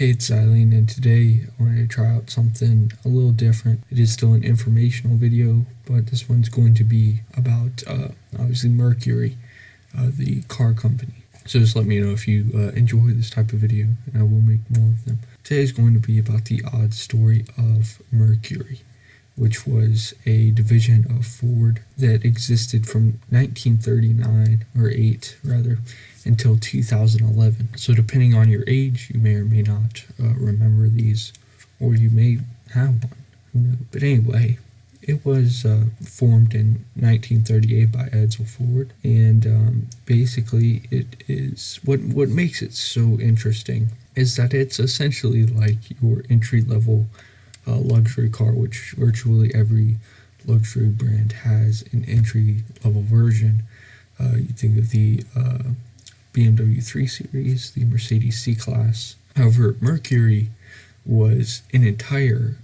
Hey, it's Eileen, and today I wanted to try out something a little different. It is still an informational video, but this one's going to be about, obviously, Mercury, the car company. So just let me know if you enjoy this type of video, and I will make more of them. Today is going to be about the Odd Story of Mercury, which was a division of Ford that existed from 1939, or 8 rather, until 2011. So depending on your age, you may or may not remember these, or you may have one, who knows. But anyway, it was formed in 1938 by Edsel Ford, and basically it is, what makes it so interesting is that it's essentially like your entry-level luxury car, which virtually every luxury brand has an entry-level version. You think of the BMW 3 Series, the Mercedes C-Class. However, Mercury was an entire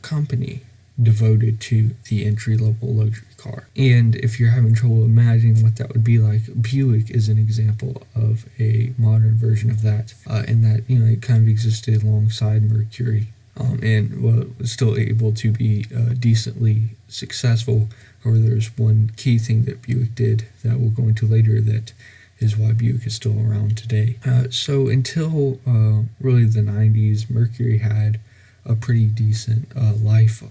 company devoted to the entry-level luxury car. And if you're having trouble imagining what that would be like, Buick is an example of a modern version of that, in that, it kind of existed alongside Mercury, and was still able to be decently successful. However, there's one key thing that Buick did that we'll go into later that is why Buick is still around today. So until really the 90s, Mercury had a pretty decent life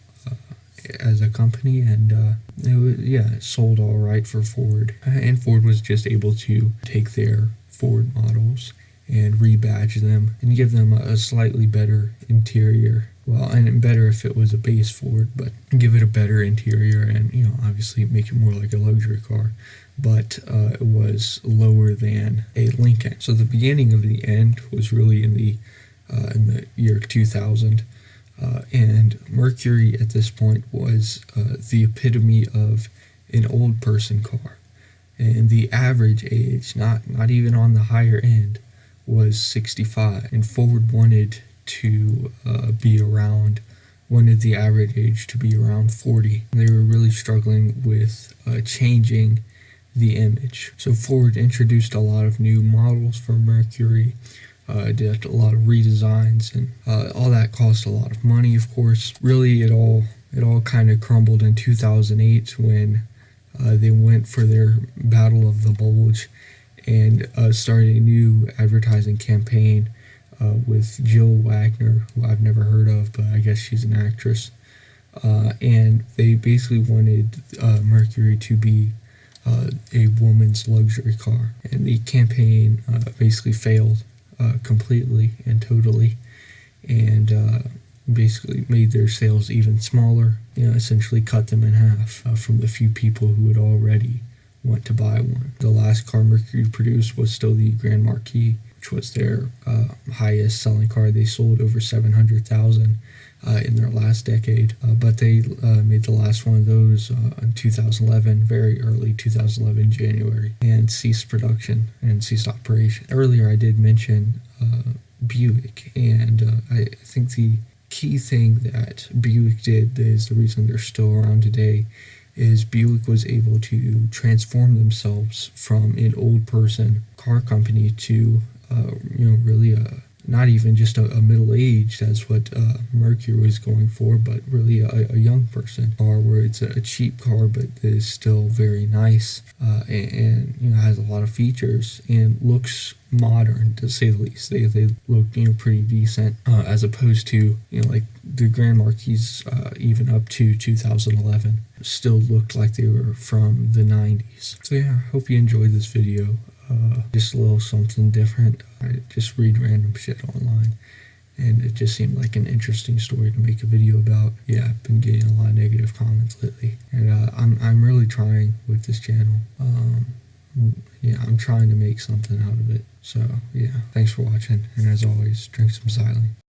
as a company, and it sold all right for Ford. And Ford was just able to take their Ford models and rebadge them and give them a slightly better interior. Well, and better if it was a base Ford, but give it a better interior and, obviously make it more like a luxury car. But it was lower than a Lincoln. So the beginning of the end was really in the year 2000. And Mercury at this point was the epitome of an old person car. And the average age, not even on the higher end, was 65. And Ford wanted to wanted the average age to be around 40. And they were really struggling with changing the image. So Ford introduced a lot of new models for Mercury, did a lot of redesigns, and all that cost a lot of money, of course. Really, it all kind of crumbled in 2008 when they went for their Battle of the Bulge and started a new advertising campaign with Jill Wagner, who I've never heard of, but I guess she's an actress. And they basically wanted Mercury to be a woman's luxury car, and the campaign basically failed completely and totally, and basically made their sales even smaller. Essentially cut them in half from the few people who would already want to buy one. The last car Mercury produced was still the Grand Marquis, which was their highest selling car. They sold over 700,000 in their last decade, but they made the last one of those in 2011, very early 2011 January, and ceased production and ceased operation. Earlier I did mention Buick, and I think the key thing that Buick did that is the reason they're still around today is Buick was able to transform themselves from an old person car company to really not even just a middle-aged, that's what Mercury was going for, but really a young person car, where it's a cheap car but is still very nice, and has a lot of features and looks modern, to say the least. They look pretty decent, as opposed to like the Grand Marquis, even up to 2011 still looked like they were from the 90s. So yeah, I hope you enjoyed this video. Just a little something different. I just read random shit online, and it just seemed like an interesting story to make a video about. Yeah, I've been getting a lot of negative comments lately, and I'm really trying with this channel. I'm trying to make something out of it. So yeah, thanks for watching, and as always, drink some silence.